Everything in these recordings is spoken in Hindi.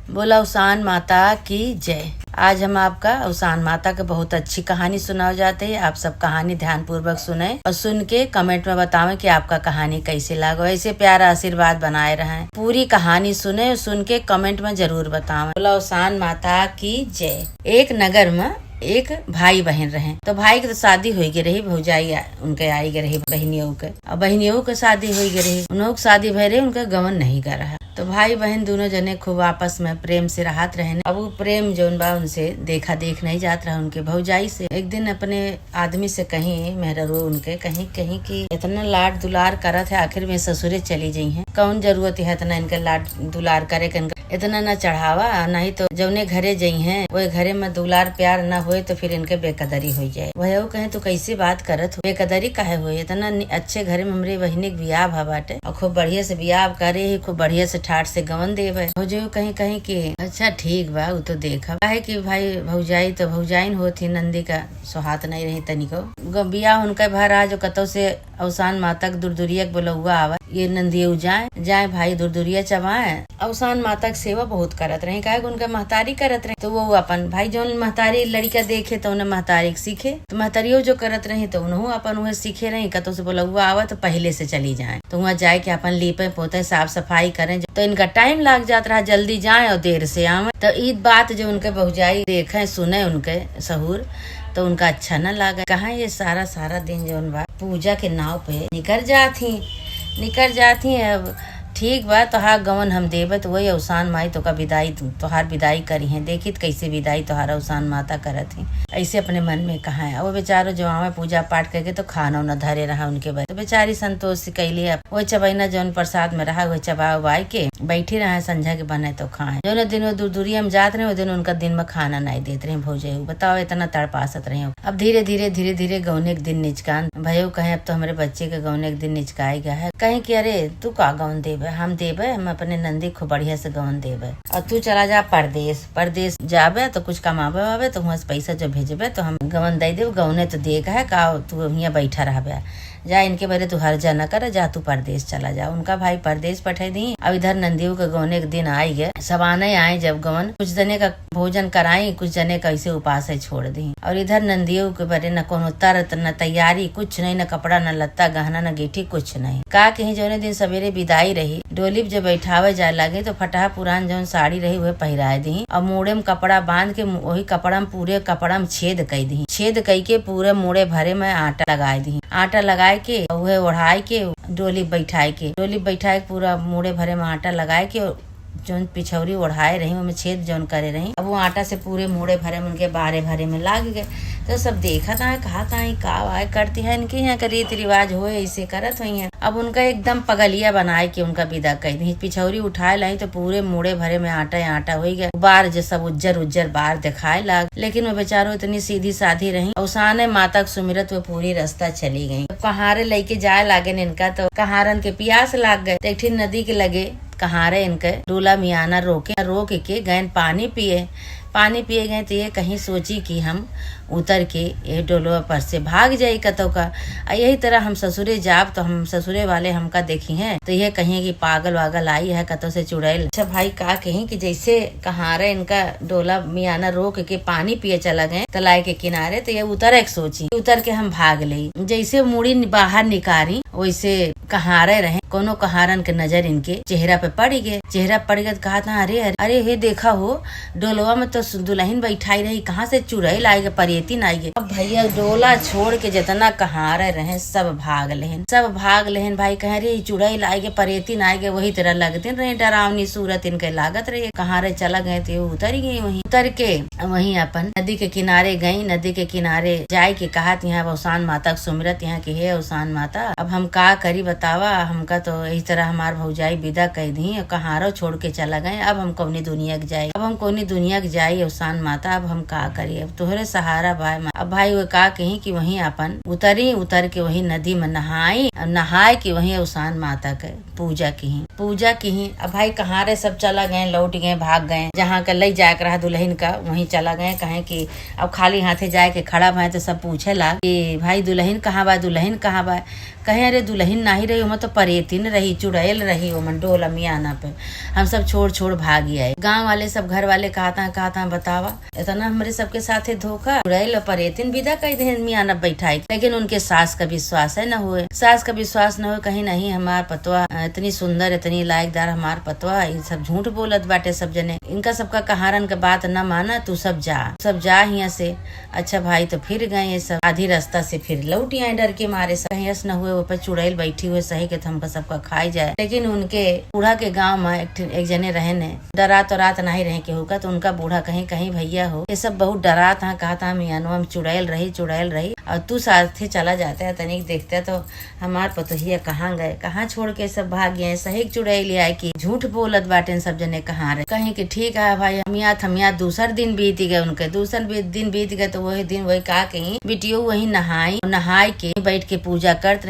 बोला उसान माता की जय। आज हम आपका उसान माता के बहुत अच्छी कहानी सुनाओ जाते हैं। आप सब कहानी ध्यान पूर्वक सुने और सुन के कमेंट में बतावें कि आपका कहानी कैसे लागो। ऐसे प्यारा आशीर्वाद बनाए रहें। पूरी कहानी सुने और सुन के कमेंट में जरूर बतावें। बोला उसान माता की जय। एक नगर में एक भाई बहन रहे। तो भाई की तो शादी हो गई रही, भौजाई उनके आई गए रही बहनियों के, और बहनियों के शादी हो गई रही। उन्हों शादी भय रही, उनका गमन नहीं कर रहा। तो भाई बहन दोनों जने खूब आपस में प्रेम से रहत रहे। अब वो प्रेम जोन बा उनसे देखा देख नहीं जात रहा। उनके भौजाई से एक दिन अपने आदमी से कहीं मेहररू उनके कहीं कहीं की इतना लाड दुलार करत है, आखिर में ससुरे चली गई है। कौन जरूरत है इतना इनका लाड दुलार करे के, इतना न चढ़ावा, नहीं तो जौने घरे जई हैं वो घरे में दुलार प्यार न होए तो फिर इनके बेकदरी हो जाए। वह कहे तो कैसे बात करत हो, बेकदरी काहे होए, इतना अच्छे घरे में हमरे बहिनी के बियाह भा बाटे और खूब बढ़िया से बियाह करे ही, खूब बढ़िया से ठाट से गवन देवे हो जो कहीं कहीं की। अच्छा ठीक बा, वो तो देखा काहे कि भाई भौजाई तो भौजाइन होती, नंदी का सुहात नहीं रही तनिको। बियाह उनका भर आ जो कतो से अवसान माता के दूरदुरिया बोलौआ आवा, ये नंदिया जाए भाई दूरदुरिया चबाए। अवसान माता की सेवा बहुत करत रहे, काहे उनका महतारी करत रहे। तो वो अपन भाई जो महतारी लड़का देखे तो उन्हें महतारी सीखे, तो महतारियों जो करत रही तो उन्हों अपन वह सीखे रही। कतो से बोलौआ आवा तो पहले से चली जाए, तो वहाँ जाए के अपन लीपे पोते साफ सफाई करें। तो इनका टाइम लग जाता रहा, जल्दी जाए और देर से आवे। तो ईद बात जो उनके भौजाई देखे सुने उनके सहूर तो उनका अच्छा न लगा। कहा ये सारा दिन जो उन पूजा के नाव पे निकल जाती है। अब ठीक बा, तोहार गवन हम देवे तो वही अवसान माई तो का विदाई तोहार विदाई करी है। देखी कैसे विदाई तोहार अवसान माता करत ही, ऐसे अपने मन में कहा है। वो बेचारो जो आवे पूजा पाठ करके तो खाना न धरे रहा उनके बाद, तो बेचारी संतोष से कैली। वो चबैना जौन प्रसाद में रहा वो चबा उबाई के बैठी रहा, संझा के बने तो खाए। जो दिन वो दूर दूरिया में जात रहे, वो दिन उनका दिन में खाना नहीं देते रहे भौजाई। बताओ इतना तड़पासत रहे। अब धीरे धीरे गौने के दिन निचकान भयो कहे, अब तो हमारे बच्चे के गौने के दिन निचकाए गया है। कहीं कि अरे तू का गौन देवे, हम देवे, हम अपने नंदी को बढ़िया से गवन देवे और तू चला जा परदेश जाबे तो कुछ कमाबे वाबे तो वहाँ से पैसा जो भेजबे तो हम गवन दे देव। गवने तो देगा है का तू यहाँ बैठा रहबे, जा इनके बारे तू हर्जा न कर, जा तू परदेश चला जा। उनका भाई परदेश पठे दी। अब इधर नंदियों के गौने के दिन आई गए, सब आने आए जब गवन कुछ जने का भोजन कराई, कुछ जने का ऐसे उपास छोड़ दी। और इधर नंदियों के बारे न कोनो तरत न तैयारी, कुछ नहीं, न कपड़ा न लत्ता गहना न गिठी, कुछ नहीं। का कहीं जौने दिन सवेरे विदाई रही, डोली जब बैठावे जाए लगे तो फटाहा पुरान जौन साड़ी रही वह पहराए दी और मोड़े में कपड़ा बांध के वही कपड़ा में पूरे कपड़ा में छेद कई के पूरे मोड़े भरे में आटा लगाए दी। आटा लगाए के वह ओढ़ाए के डोली बैठाए के पूरा मोड़े भरे में आटा लगाए के जौन पिछौरी ओढ़ाए रही उनमें छेद जौन करे रही। अब वो आटा से पूरे मोड़े भरे में उनके बारे भरे में लाग गए। तो सब देखा था कहा था का आए करती है, इनके यहाँ का रीति रिवाज हो ऐसे करत हुई है। अब उनका एकदम पगलिया बनाए के उनका विदा कर दी। पिछौरी उठाए लाई तो पूरे मोड़े भरे में आटा हो गया। बार जो सब उज्जर बार दिखाए लाग, लेकिन वो बेचारो इतनी सीधी साधी रही। उसाने माता के सुमिरत वो पूरी रास्ता चली गई। कहारे लेके जाए लागे इनका तो कहारन के प्यास लाग गए। तो एक नदी के लगे कहारे इनके डोला मियाना रोक के गए पानी पिए गए। तो ये कहीं सोची कि हम उतर के ये डोलवा पर से भाग जाये कतो का। यही तरह हम ससुरे जाब तो हम ससुरे वाले हमका देखी हैं तो ये कहीं कि पागल वागल आई है कतो से चुड़ैल। अच्छा भाई का कहीं कि जैसे कहारे इनका डोला मियाना रोक के पानी पिए चला गए तलाई के किनारे, तो ये उतर के हम भाग ली। जैसे मुड़ी बाहर निकारी वैसे कहारे रहे, कोनो कहारन के नजर इनके चेहरा पे पड़ गए। तो कहा था अरे हे देखा हो डोलवा में तो दुल्हन बैठाई रही, कहाँ से चुड़ैल आई गए, परियती आई गए। अब भैया डोला छोड़ के जितना कहारे रहे सब भाग लेहन भाई कहे रे चुड़ैल आई गए, परियती आई गए। वही तरह लगते रहे, डरावनी सूरत इनके लागत रही। कहारे चला गए तो उतर ही गई। वहीं उतर के वहीं अपन नदी के किनारे गई। नदी के किनारे जाए के कहा यहाँ अवसान माता के सुमिरत यहाँ के हे अवसान माता अब हम का करी बतावा, हमका तो इस तरह हमार भौजाई विदा कह दी, कहारो छोड़ के चला गए। अब हम कौनी दुनिया के जाए जाई अवसान माता, अब हम का करिए, अब तोहरे सहारा भाई। अब भाई वो का कही कि वहीं अपन उतर के वही नदी में नहाई, नहाए कि वहीं अवसान माता के पूजा की। अब भाई कहाँ रे सब चला गए, लौट गए, भाग गए, जहाँ का ले जाए रहा दुल्हन का वहीं चला गए। कहे कि अब खाली हाथे जाए के खड़ा भाई तो सब पूछे ला कि भाई दुल्हन कहाँ बा। कहे अरे दुल्हन नहीं रही, ओमा तो परेतिन रही, चुड़ैल रही ओमन डोला मियाना पे। हम सब छोड़ भाग आए। गाँव वाले सब घर वाले कहता बतावा इतना हमारे सबके साथ धोखा, चुड़ैल और परेतिन विदा कर दे मियाना बैठाई। लेकिन उनके सास का विश्वास है न हुए, कहीं नहीं हमार पतवा इतनी सुंदर इतनी लायकदार हमार पतवा, इन सब झूठ बोलत बाटे सब जने, इनका सबका कहारन का बात न माना, तू सब जा यहाँ से। अच्छा भाई तो फिर गए ये सब, आधी रास्ता से फिर लौट आए डर के मारे। सही न हुए ऊपर चुड़ैल बैठी हुए सही के हमका सबका खाई जाए। लेकिन उनके बूढ़ा के गाँव में एक जने रहे ने, डरात नहीं रहे केहू का, तो उनका बूढ़ा कहीं भैया हो ये सब बहुत डरा था, कहता मियानवा में चुड़ैल रही और तू साथे चला जाता है तनिक देखता तो हमार पतोहिया कहाँ गए, कहाँ छोड़ के सब भाग गए। सही चुड़ैल आए की झूठ बोलत बाटे सब जने कहाँ रहे। कहीं कि ठीक है भाई हमिया दूसर दिन बीत गए, उनके दूसर दिन बीत गए। तो वही दिन वही का कहीं बिटियो वही नहाई के बैठ के पूजा करत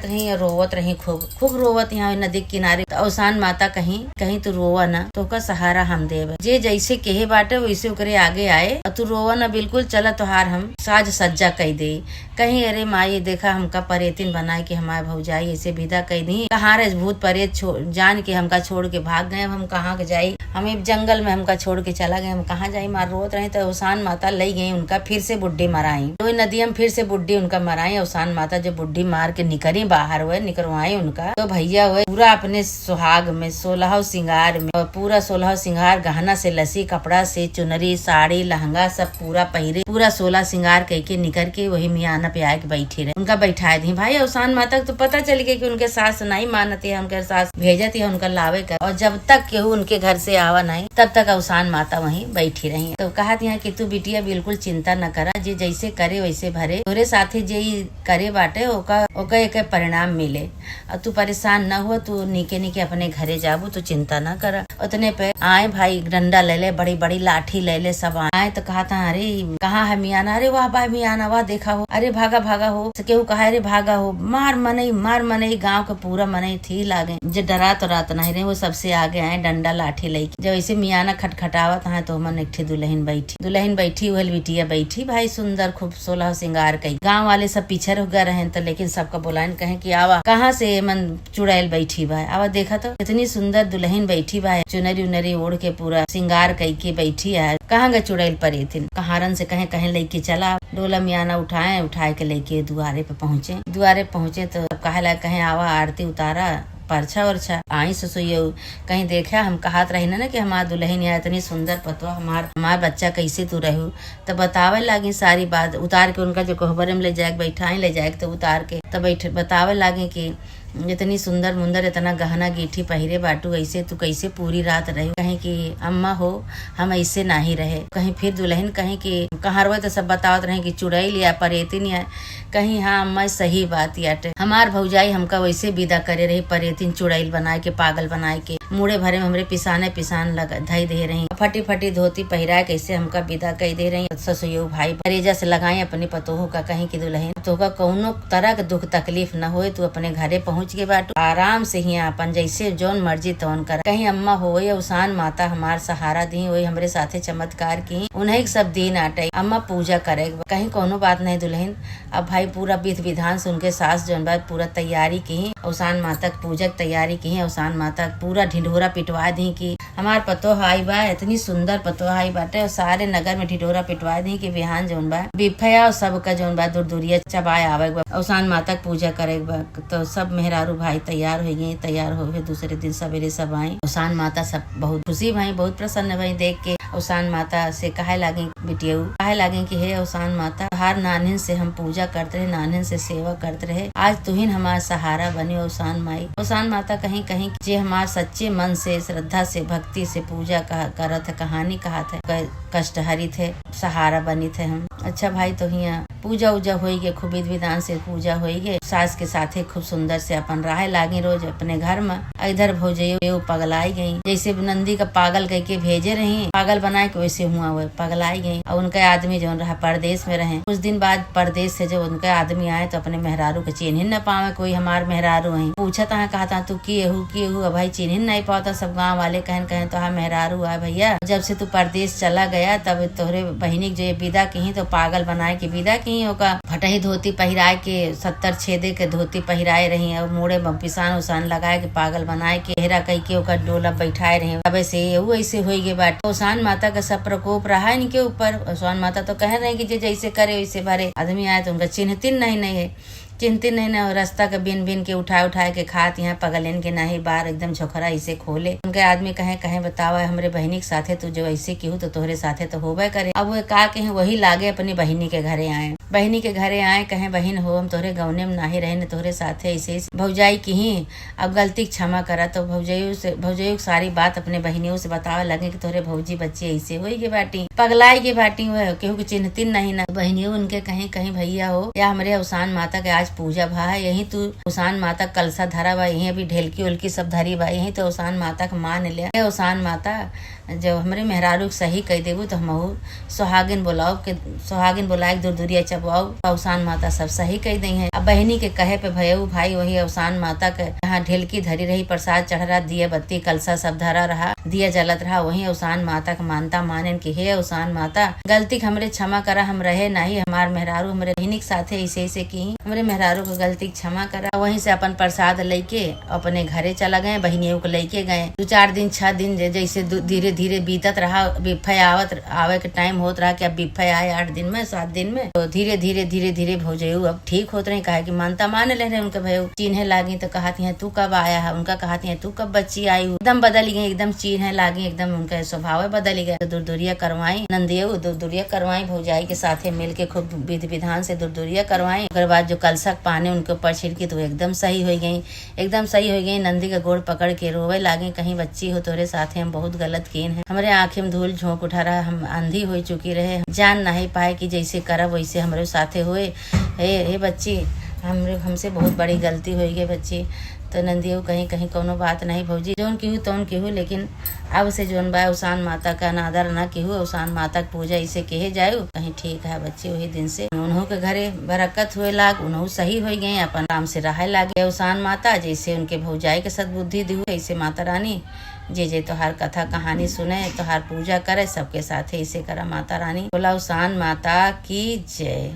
रही और रोवत रही, खूब रोवत यहाँ नदी किनारे। तो अवसान माता कहीं तू रोवा ना, तो का सहारा हम देव, जे जैसे कहे बाटे वैसे ओकरे आगे आए, और तू रोवा ना बिल्कुल, चला तोहार हम साज सज्जा कई दे। कहीं अरे माई देखा हमका परेतिन बनाए कि हमारे भौजाई ऐसे विदा कई दी, कहाँ रे भूत परेत जान के हमका छोड़ के भाग गए। हम कहाँ के जाई, हमें जंगल में हमका छोड़ के चला गए, हम कहाँ जाई। मार रोत रहे तो अवसान माता ले गई उनका, फिर से बुड्ढी मराई। तो नदी में फिर से बुड्ढी उनका मराई। अवसान माता जब बुड्ढी मार के निकली बाहर हुए, निकलवाए उनका, तो भैया हुए पूरा अपने सुहाग में 16 श्रृंगार में, पूरा 16 श्रृंगार गहना से लसी, कपड़ा से चुनरी, साड़ी, लहंगा सब पूरा पहिरे, पूरा 16 श्रृंगार करके निकल के वही मियाना पे आके बैठी रहे। उनका बैठाए दी भाई। अवसान माता तो पता चल गया कि उनके सास नहीं मानती है, उनके सास भेजती है उनका लावे कर, और जब तक केहू उनके घर से आवा नहीं तब तक अवसान माता वहीं बैठी रही। तो कहा दिया कि तू बिटिया बिल्कुल चिंता न करा, जे जैसे करे वैसे भरे, तोरे साथे जे करे बाटे ओका एक परिणाम मिले, और तू परेशान न हो, तू निके अपने घरे जाबू, तू चिंता न करा। उतने पे आए भाई, डंडा ले ले, बड़ी लाठी ले ले, सब आए। तो कहा था अरे कहाँ है मियाना, अरे वाह भाई मियाना वाह देखा हो, अरे भागा हो। केहू कहा अरे भागा हो, मार मनई गाँव के पूरा मनई थी लागे, जो डरात नहीं रहे वो सबसे आगे आए डंडा लाठी लेके। जब ऐसे मियाना खटखटावत है तो मन एक दुल्हन बैठी वही बिटिया बैठी भाई, सुंदर खूब 16 श्रृंगार कई। गाँव वाले सब पीछे रुक गए रहे, तो लेकिन सबका बुलाइन कहे कि आवा कहाँ से मन चुड़ैल बैठी बा, आवा देखा तो इतनी सुंदर दुल्हन बैठी बा, चुनरी उनरी ओढ़ के पूरा श्रृंगार कई के बैठी है। कहाँ गए चुड़ैल परेतिन, कहारन से कहे लेके चला। डोला मियाना उठाए के लेके दुआरे पे पहुँचे तो कहे आवा आरती उतारा, परछा वरछा आई ससुइयो। कहीं देखा हम कहत रही ना कि हमार दुल्हन यहाँ इतनी सुंदर पतवा, हमार बच्चा कैसे तू रहू। तो बतावे लागी सारी बात, उतार के उनका जो कोहबर में ले जाए तो उतार के तब बतावे लागे कि इतनी सुंदर मुंदर इतना गहना गीठी पहिरे बाटू, ऐसे तू कैसे पूरी रात रही। कहीं कि अम्मा हो हम ऐसे नहीं रहे। कहीं फिर दुल्हन कहीं कि कहाँ रहे तो सब बतावत रहे कि चुड़ैल या परेतिन या। कहीं हाँ अम्मा सही बात याटे, हमार भौजाई हमका वैसे विदा करे रही, परेतिन चुड़ैल बनाए के पागल बनाए के मुड़े भरे में हमरे पिसान लगा धई दे रही, फटी धोती पहिरा कैसे हमका विदा कह दे रही। ससुयो भाई परेजा से लगाए अपनी पतोह का, कहीं की दुल्हन तो का कौनो तरह का दुख तकलीफ न होए, तू अपने घरे पहुँच के बाटू आराम से ही अपन जैसे जौन मर्जी तौन कर। कहीं अम्मा हो या अवसान माता हमार सहारा दी, वही हमरे साथे चमत्कार की, उन्हें सब दिन आटे अम्मा पूजा करे। कहीं कोनो बात नहीं दुल्हन, अब भाई पूरा विधि विधान से उनके सास जौन बात पूरा तैयारी की, अवसान माता पूजक तैयारी की, अवसान माता पूरा ढिंढोरा पिटवा दी कि हमार पतोह आई बा, इतनी सुंदर पतोह आई बाटे, और सारे नगर में ढिंढोरा पिटवा दी कि बिहान जौन बा बिफया और सबका जौन बा दूरिया चबाए आवे अवसान माता पूजा करे। तो सब मेहरारू भाई तैयार हो गए, तैयार हो गए। दूसरे दिन सवेरे सब आए, अवसान माता सब बहुत खुशी भाई, बहुत प्रसन्न भाई देख के। अवसान माता से कहे लागे बिटिया कि हे अवसान माता, हर नानन से हम पूजा करते रहे, नानन से सेवा करते रहे, आज तुहिन हमारा सहारा बनी अवसान माई। अवसान माता कहीं जे हमार सच्चे मन से श्रद्धा से भक्ति से पूजा करत है, कहानी कहा थे, कष्ट हरी थे, सहारा बनी थे हम। अच्छा भाई तो हिया पूजा उजा होई गे, खूब विधि विधान से पूजा होई गे। सास के साथे खूब सुंदर से अपन रहे लागी रोज अपने घर में। इधर भौजैयो पगलाई गई, जैसे नंदी का पागल कह के भेजे रही, पागल बनाए के वैसे हुआ वो पगलाई गई। और उनका आदमी जो रहा परदेश में रहे। कुछ दिन बाद परदेश से जब उनका आदमी आए तो अपने मेहरारू के चिन्ह न पावे, कोई हमार मेहरारू है। पूछा था कहता तू किए हु भाई चिन्ह नहीं पाता, सब गाँव वाले कहन तो हाँ मेहरारू है भैया, जब से तू परदेश चला गया तब तोहरे बहिनी जो विदा की तो पागल बनाए के विदा की, ओका फटही धोती पहिराए के 70 छेदे के धोती पहिराए रही और मोड़े में पिसान उसान लगाए के पागल बनाए के हेरा कह के ओका डोला बैठाए रही। अब ऐसे ऐसे हो गए बाट। ओसान माता का सब प्रकोप रहा इनके ऊपर। ओसान माता तो कह रहे कि जैसे करे वैसे भरे। आदमी आए तो उनका चिन्हती नहीं है, चिंती नहीं ना। रास्ता के बिन बिन के उठाए के खात यहाँ पगलेन के नहीं बार एकदम झोखरा इसे खोले। उनके आदमी कहे बतावा हमरे बहिनी के साथे तू जो ऐसे की तो तोहरे साथे तो होबे करे। अब वो का कहे वही लागे अपनी बहिनी के घरे आए। बहिनी के घरे आए कहे बहिन हो हम तोहरे गौने में नाही रहे न तोहरे साथे ऐसे भौजाई की ही अब गलती क्षमा करा। तो भौजाइयों सारी बात अपने बहनियों से बतावे लगे कि तोहरे भौजी बच्चे ऐसे हो के बाटी पगलाई के बाटी हुए केहू के चिन्हती नहीं ना। बहनियों उनके कहीं भैया हो या हमारे अवसान माता के आज पूजा भा है, यही तू उसान माता कलसा धरा बा, यही अभी ढेलकी उल्की सब धरी बा, यही तो उसान माता का मान लिया। उसान माता जब हमरे मेहरारू सही कह देबू तो हम सुहागिन बुलाए दूर दूरिया चबवाऊ। अवसान माता सब सही कह दी है। अब बहनी के कहे पे भयऊ भाई वही अवसान माता के यहाँ ढेलकी धरी रही, प्रसाद चढ़ रहा, दिया बत्ती कलसा सब धरा रहा, दिया जलत रहा। वही अवसान माता का मानता माने की हे अवसान माता गलती हमरे क्षमा करा, हम रहे नहीं हमार मेहरारू हमरे बहनी के साथे ऐसे की हमरे मेहरारू को गलती क्षमा करा। वहीं से अपन प्रसाद लेके अपने घरे चला गए, बहनियों को लेके गए। 2-4 दिन 6 दिन जैसे धीरे धीरे बीतत रहा, बिफे आवे के टाइम होत रहा कि अब बिफे आए 8 दिन में 7 दिन में। तो धीरे धीरे भौजयू अब ठीक होत रहे, कहा कि मानता मान ले रहे उनके भयू चिन्हे लागी। तो कहती है तू कब आया है, उनका कहती है तू कब बच्ची आई, एकदम बदल गई, एकदम चिन्हे लागी, एकदम उनका स्वभाव बदल गया। तो दूरदूरिया करवाई नंदियो दूरदूरिया करवाई, भौजाई के साथे मिल के खूब विधि विधान से दूरदूरिया करवाई। उसके बाद जो कलशक पानी उनके ऊपर छिड़की तो एकदम सही हो गई, एकदम सही हो गई। नंदी का गोड़ पकड़ के रोवे लागे कहीं बच्ची हो तोरे साथे हम बहुत गलत किए हैं, हमारे आंखें में धूल झोंक उठा रहा, हम अंधी हो चुकी रहे, जान नहीं पाए कि जैसे करब वैसे हमारे साथे हुए। हे बच्ची हमसे बहुत बड़ी गलती हो गई बच्ची। तो नंदियो कहीं कोनो बात नहीं भौजी, जोन की हूँ तोन की हूँ, लेकिन अब से जोन बा उसान माता का अनादर न की हूँ, उसान माता की पूजा इसे कहे जाए कहीं ठीक है बच्ची। वही दिन से उन्हों के घरे बरकत हुए लाग, उन्हों सही हो गए, अपन आराम से रहे लागे। उसान माता जैसे उनके भौजाई के सद्बुद्धि दी ऐसे माता रानी जे तो हर कथा कहानी सुने तो हर पूजा करे सबके साथ ऐसे करा माता रानी। बोला उसान माता की जय।